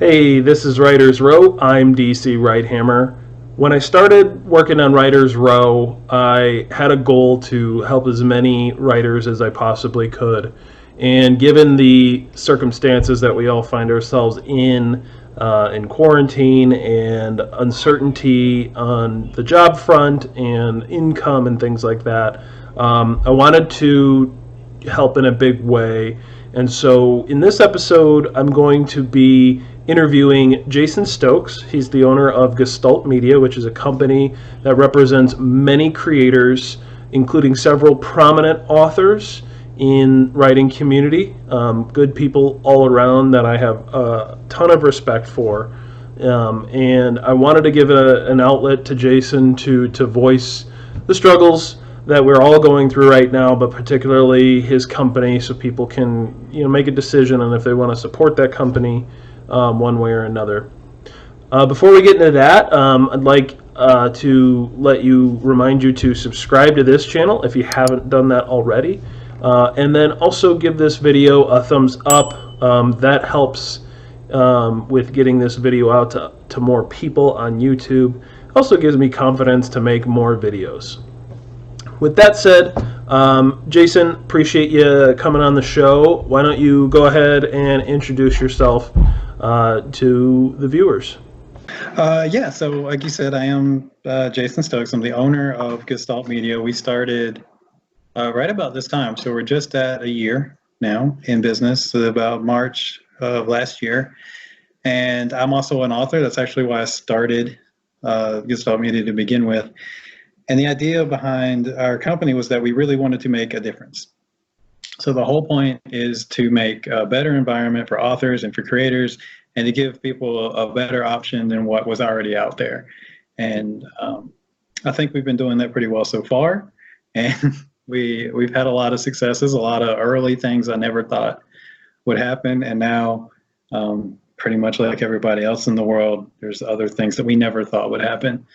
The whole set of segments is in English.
Hey, this is Writers Row. I'm DC Wright-Hammer. When I started working on Writers Row, I had a goal to help as many writers as I possibly could. And given the circumstances that we all find ourselves in quarantine and uncertainty on the job front and income and things like that, I wanted to help in a big way. And so in this episode, I'm going to be interviewing Jason Stokes. He's the owner of Gestalt Media, which is a company that represents many creators, including several prominent authors in writing community. Good people all around that I have a ton of respect for. And I wanted to give an outlet to Jason to voice the struggles that we're all going through right now, but particularly his company, so people can make a decision on if they want to support that company one way or another. Before we get into that, I'd like to remind you to subscribe to this channel if you haven't done that already, and then also give this video a thumbs up. That helps with getting this video out to more people on YouTube. Also gives me confidence to make more videos. With that said, Jason, appreciate you coming on the show. Why don't you go ahead and introduce yourself to the viewers? So like you said, I am Jason Stokes. I'm the owner of Gestalt Media. We started right about this time, so we're just at a year now in business, so about March of last year. And I'm also an author. That's actually why I started Gestalt Media to begin with. And the idea behind our company was that we really wanted to make a difference. So the whole point is to make a better environment for authors and for creators, and to give people a better option than what was already out there. And I think we've been doing that pretty well so far. And we've had a lot of successes, a lot of early things I never thought would happen. And now, pretty much like everybody else in the world, there's other things that we never thought would happen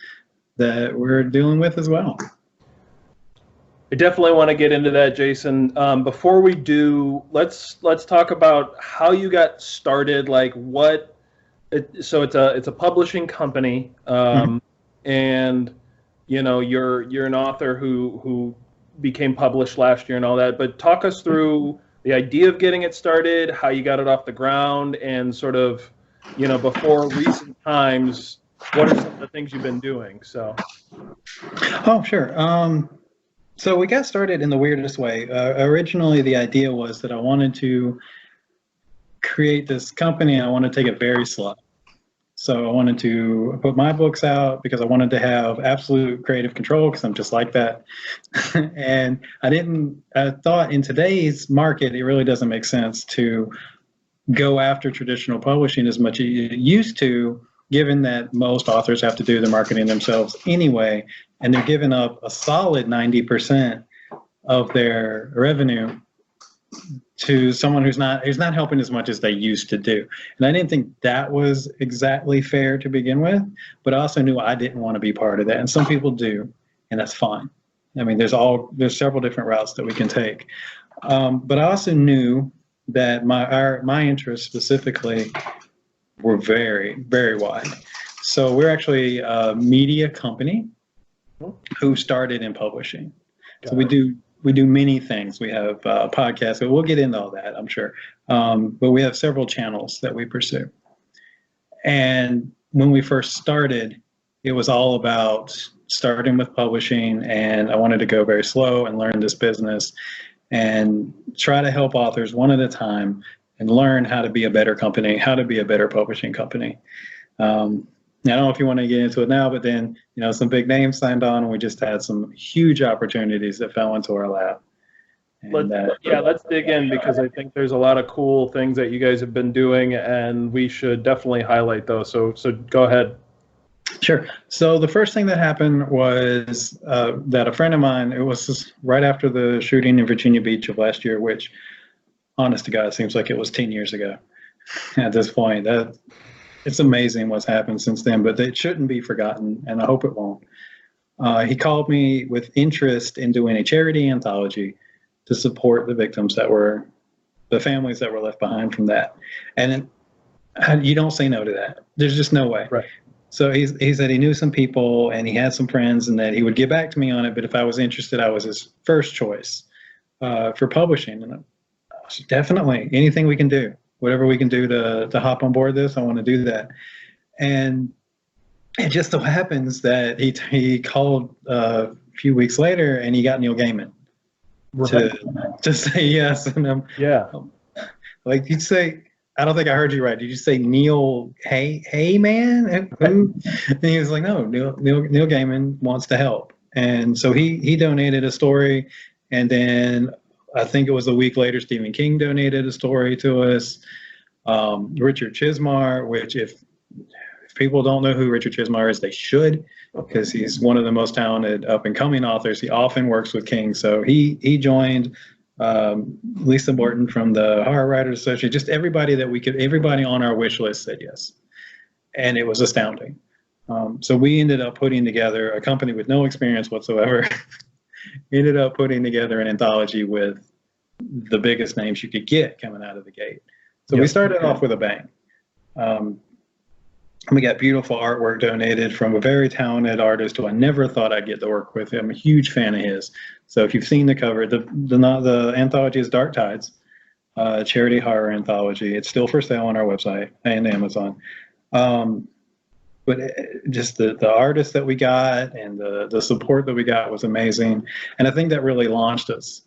that we're dealing with as well. I definitely want to get into that, Jason. Before we do, let's talk about how you got started. Like so it's a publishing company, and you're an author who became published last year and all that. But talk us through the idea of getting it started, how you got it off the ground, and sort of before recent times. What are some of the things you've been doing? Oh, sure. So we got started in the weirdest way. Originally, the idea was that I wanted to create this company, and I wanted to take it very slow. So I wanted to put my books out because I wanted to have absolute creative control, because I'm just like that. And I thought in today's market, it really doesn't make sense to go after traditional publishing as much as you used to, given that most authors have to do the marketing themselves anyway, and they're giving up a solid 90% of their revenue to someone who's not helping as much as they used to do. And I didn't think that was exactly fair to begin with, but I also knew I didn't want to be part of that. And some people do, and that's fine. I mean, there's several different routes that we can take. But I also knew that my interests specifically were very, very wide. So we're actually a media company who started in publishing. So we do many things. We have podcasts, but we'll get into all that, I'm sure. But we have several channels that we pursue. And when we first started, it was all about starting with publishing, and I wanted to go very slow and learn this business and try to help authors one at a time and learn how to be a better company, how to be a better publishing company. I don't know if you want to get into it now, but then, some big names signed on, and we just had some huge opportunities that fell into our lap. Let's dig in, because I think there's a lot of cool things that you guys have been doing, and we should definitely highlight those. So go ahead. Sure. So the first thing that happened was that a friend of mine, it was just right after the shooting in Virginia Beach of last year, which, honest to God, it seems like it was 10 years ago at this point. It's amazing what's happened since then, but it shouldn't be forgotten, and I hope it won't. He called me with interest in doing a charity anthology to support the victims the families that were left behind from that. And You don't say no to that. There's just no way. Right. So he said he knew some people and he had some friends and that he would get back to me on it. But if I was interested, I was his first choice for publishing. And I said, definitely anything we can do, whatever we can do to hop on board this, I want to do that. And it just so happens that he called a few weeks later and he got Neil Gaiman to say yes. And Yeah. like you'd say, I don't think I heard you right. Did you say Neil? Hey, man? And he was like, no, Neil Gaiman wants to help, and so he donated a story, and then I think it was a week later, Stephen King donated a story to us. Richard Chizmar, which if people don't know who Richard Chizmar is, they should, because he's one of the most talented up and coming authors. He often works with King, so he joined. Lisa Morton from the Horror Writers Association, just everybody on our wish list said yes. And it was astounding. So we ended up putting together a company with no experience whatsoever, ended up putting together an anthology with the biggest names you could get coming out of the gate. So we started off with a bang. We got beautiful artwork donated from a very talented artist who I never thought I'd get to work with. I'm a huge fan of his. So if you've seen the cover, the anthology is Dark Tides, charity horror anthology. It's still for sale on our website and Amazon. But just the artists that we got and the support that we got was amazing. And I think that really launched us.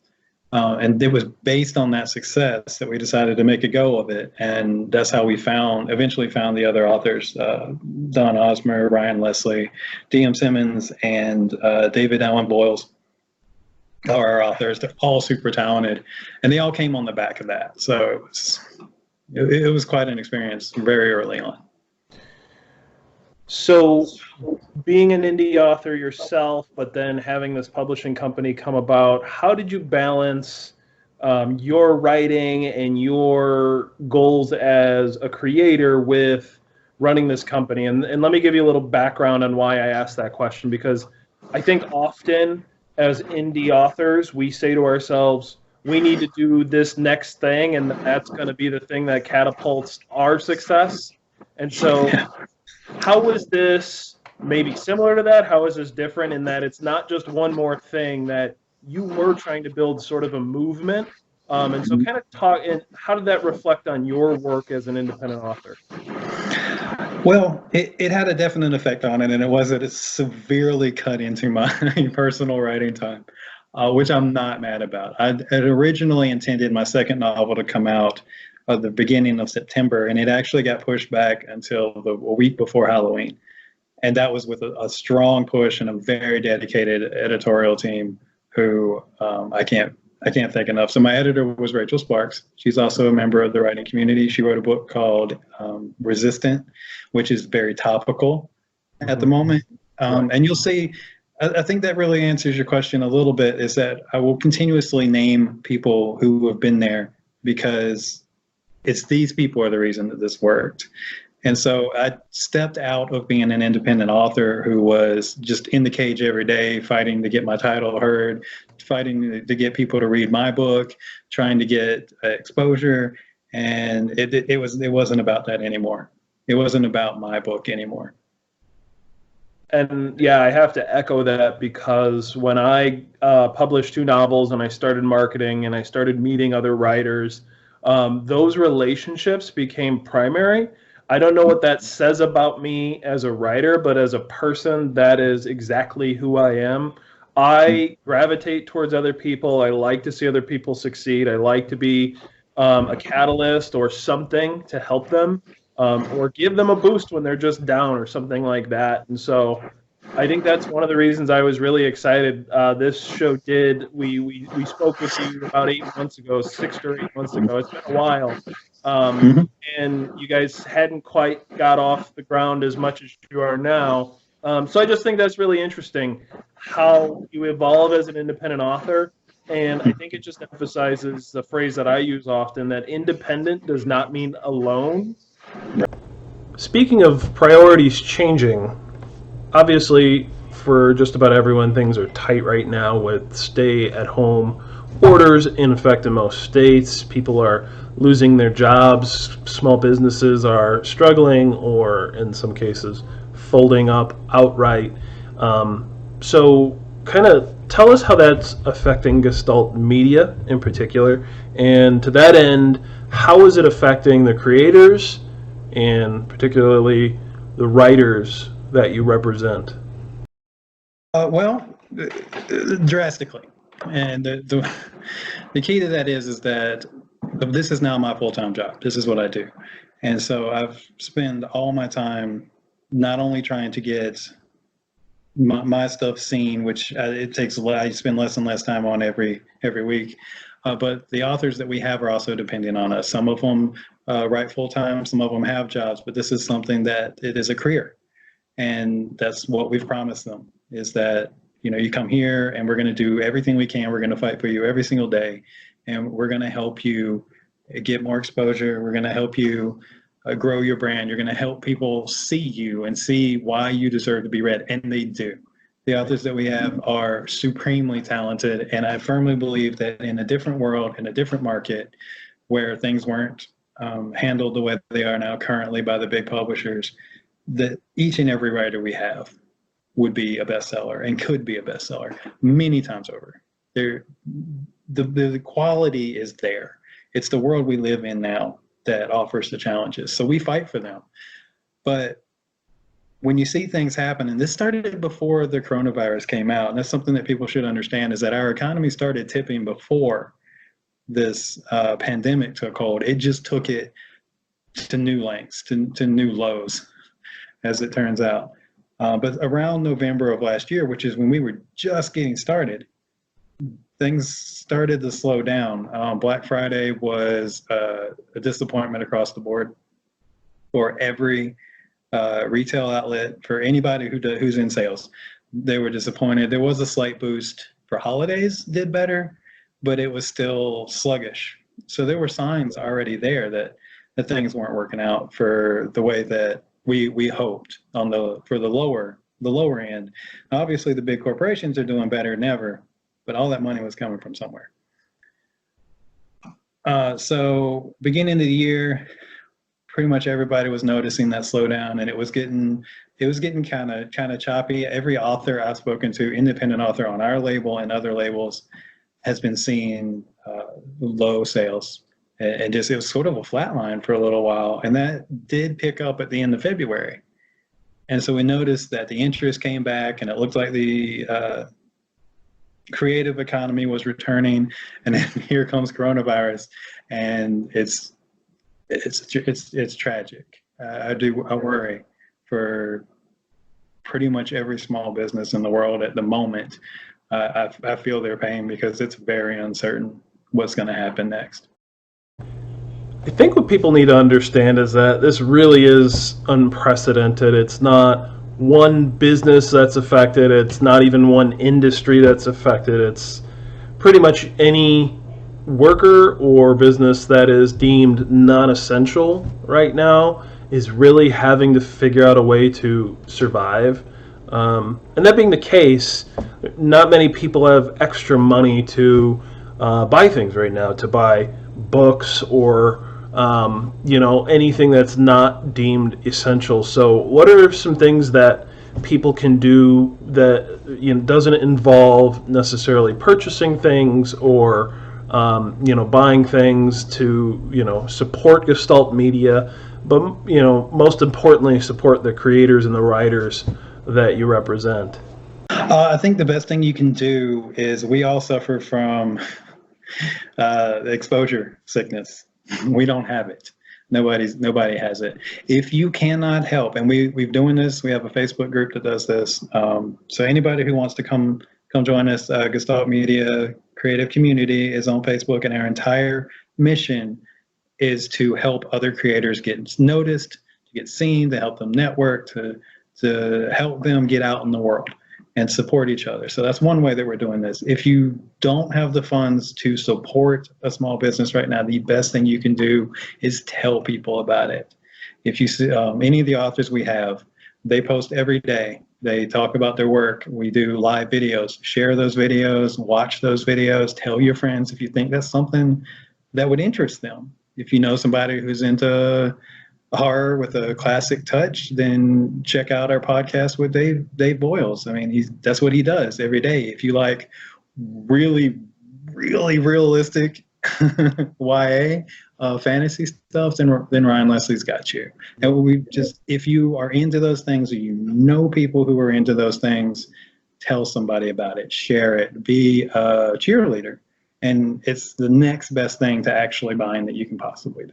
And it was based on that success that we decided to make a go of it. And that's how we eventually found the other authors, Don Osmer, Ryan Leslie, D.M. Simmons, and David Allen Boyles are our authors. They're all super talented. And they all came on the back of that. So it was quite an experience very early on. So being an indie author yourself, but then having this publishing company come about, how did you balance your writing and your goals as a creator with running this company? And let me give you a little background on why I asked that question, because I think often as indie authors, we say to ourselves, we need to do this next thing, and that's going to be the thing that catapults our success. And so how is this maybe similar to that? How is this different in that it's not just one more thing, that you were trying to build sort of a movement? And so kind of talk, and how did that reflect on your work as an independent author? Well, it had a definite effect on it, and it was that it severely cut into my personal writing time, which I'm not mad about. I had originally intended my second novel to come out at the beginning of September, and it actually got pushed back until a week before Halloween. And that was with a strong push and a very dedicated editorial team who I can't thank enough. So my editor was Rachel Sparks. She's also a member of the writing community. She wrote a book called Resistant, which is very topical at the moment. And you'll see, I think that really answers your question a little bit, is that I will continuously name people who have been there, because it's these people are the reason that this worked. And so I stepped out of being an independent author who was just in the cage every day, fighting to get my title heard, fighting to get people to read my book, trying to get exposure. And it wasn't about that anymore. It wasn't about my book anymore. And yeah, I have to echo that, because when I published 2 novels and I started marketing and I started meeting other writers, those relationships became primary. I don't know what that says about me as a writer, but as a person, that is exactly who I am. I gravitate towards other people. I like to see other people succeed. I like to be a catalyst or something to help them, or give them a boost when they're just down or something like that. And so I think that's one of the reasons I was really excited. This show we spoke with you about 8 months ago, 6 or 8 months ago. It's been a while. And you guys hadn't quite got off the ground as much as you are now. So I just think that's really interesting, how you evolve as an independent author. And I think it just emphasizes the phrase that I use often, that independent does not mean alone. Speaking of priorities changing, obviously for just about everyone, things are tight right now with stay-at-home orders in effect in most states. People are losing their jobs. Small businesses are struggling, or in some cases, folding up outright. So, kind of tell us how that's affecting Gestalt Media in particular, and to that end, how is it affecting the creators and particularly the writers that you represent? Well, drastically. And the key to that is that this is now my full-time job. This is what I do. And so I've spent all my time not only trying to get my stuff seen, which it takes I spend less and less time on every week. But the authors that we have are also dependent on us. Some of them write full time, some of them have jobs, but this is something that it is a career, and that's what we've promised them. Is that you come here and we're going to do everything we can. We're going to fight for you every single day, and we're going to help you get more exposure. We're going to help you grow your brand. You're going to help people see you and see why you deserve to be read, and they do. The authors that we have are supremely talented, and I firmly believe that in a different world, in a different market, where things weren't handled the way they are now currently by the big publishers, that each and every writer we have would be a bestseller and could be a bestseller many times over. The quality is there. It's the world we live in now that offers the challenges. So we fight for them. But when you see things happen, and this started before the coronavirus came out, and that's something that people should understand, is that our economy started tipping before this pandemic took hold. It just took it to new lengths, to new lows, as it turns out. But around November of last year, which is when we were just getting started, things started to slow down. Black Friday was a disappointment across the board for every retail outlet, for anybody who's in sales. They were disappointed. There was a slight boost for holidays, did better, but it was still sluggish. So there were signs already there that things weren't working out for the way that we hoped for the lower end. Obviously, the big corporations are doing better than ever, but all that money was coming from somewhere. So beginning of the year, pretty much everybody was noticing that slowdown, and it was getting kind of choppy. Every author I've spoken to, independent author on our label and other labels, has been seeing low sales, and just it was sort of a flat line for a little while, and that did pick up at the end of February. And so we noticed that the interest came back, and it looked like the creative economy was returning, and then here comes coronavirus, and it's tragic. I worry for pretty much every small business in the world at the moment. I feel their pain because it's very uncertain what's going to happen next. I think what people need to understand is that this really is unprecedented. It's not one business that's affected. It's not even one industry that's affected. It's pretty much any worker or business that is deemed non-essential right now is really having to figure out a way to survive. And that being the case, not many people have extra money to buy things right now, to buy books or anything that's not deemed essential. So what are some things that people can do that doesn't involve necessarily purchasing things or buying things to support Gestalt Media, but most importantly support the creators and the writers that you represent? I think the best thing you can do is, we all suffer from exposure sickness. We don't have it. Nobody has it. If you cannot help, and we're doing this, we have a Facebook group that does this. So anybody who wants to come join us, Gestalt Media Creative Community is on Facebook, and our entire mission is to help other creators get noticed, to get seen, to help them network, to help them get out in the world and support each other. So that's one way that we're doing this. If you don't have the funds to support a small business right now, the best thing you can do is tell people about it. If you see any of the authors we have, they post every day They talk about their work. We do live videos. Share those videos, watch those videos, tell your friends if you think that's something that would interest them. If you know somebody who's into horror with a classic touch, then check out our podcast with Dave Boyles. I mean, that's what he does every day. If you like really, really realistic YA fantasy stuff, then Ryan Leslie's got you. And we just, if you are into those things, or you know people who are into those things, tell somebody about it, share it, be a cheerleader, and it's the next best thing to actually buying that you can possibly do.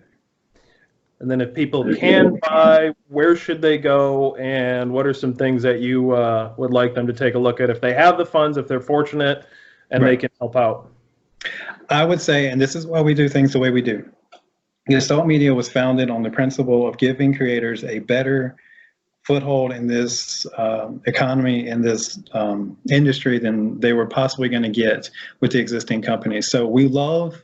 And then if people can buy, where should they go, and what are some things that you would like them to take a look at if they have the funds, if they're fortunate, and they can help out? I would say, and this is why we do things the way we do, Gestalt Media was founded on the principle of giving creators a better foothold in this economy, in this industry, than they were possibly going to get with the existing companies. So we love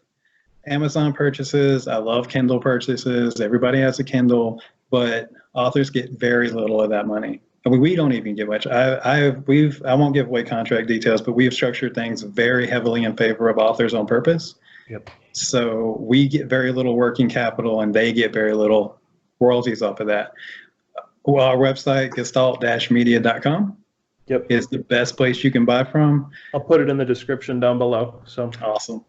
Amazon purchases. I love Kindle purchases. Everybody has a Kindle, but authors get very little of that money. I mean, we don't even get much. I won't give away contract details, but we've structured things very heavily in favor of authors on purpose. Yep. So we get very little working capital, and they get very little royalties off of that. Well, our website, gestalt-media.com, is the best place you can buy from. I'll put it in the description down below. So awesome.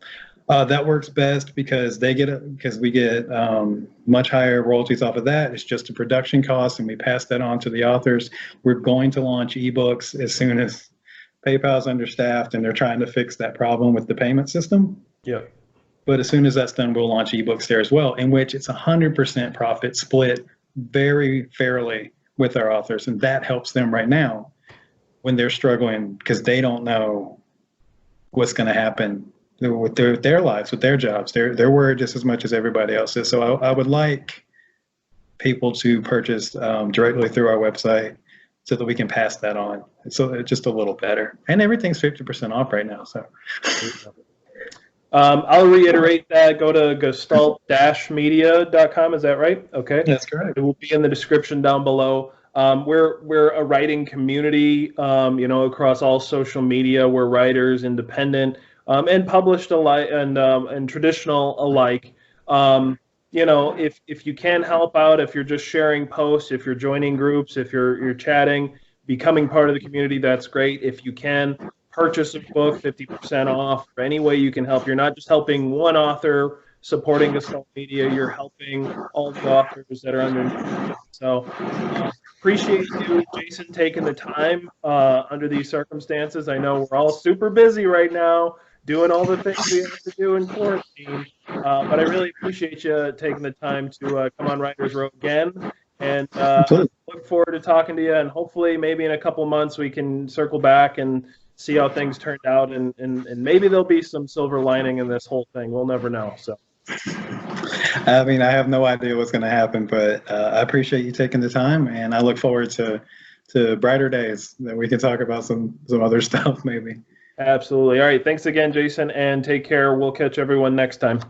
That works best because we get much higher royalties off of that. It's just a production cost, and we pass that on to the authors. We're going to launch ebooks as soon as PayPal's understaffed, and they're trying to fix that problem with the payment system. Yeah. But as soon as that's done, we'll launch ebooks there as well, in which it's 100% profit split very fairly with our authors, and that helps them right now when they're struggling because they don't know what's going to happen with their lives, with their jobs. They're worried just as much as everybody else is. So I would like people to purchase directly through our website so that we can pass that on. So it's just a little better, and everything's 50% off right now. So. I'll reiterate that. Go to gestalt-media.com. Is that right? Okay. That's correct. It will be in the description down below. We're a writing community, across all social media. We're writers, independent, and published alike, and traditional alike. If you can help out, if you're just sharing posts, if you're joining groups, if you're chatting, becoming part of the community, that's great. If you can purchase a book, 50% off, or any way you can help. You're not just helping one author supporting Gestalt Media, you're helping all the authors that are underneath. So appreciate you, Jason, taking the time under these circumstances. I know we're all super busy right now doing all the things we have to do in quarantine, but I really appreciate you taking the time to come on Writers Row again. And look forward to talking to you, and hopefully maybe in a couple months we can circle back and see how things turned out, and maybe there'll be some silver lining in this whole thing. We'll never know. So, I mean, I have no idea what's going to happen, but I appreciate you taking the time, and I look forward to brighter days that we can talk about some other stuff maybe. Absolutely. All right. Thanks again, Jason, and take care. We'll catch everyone next time.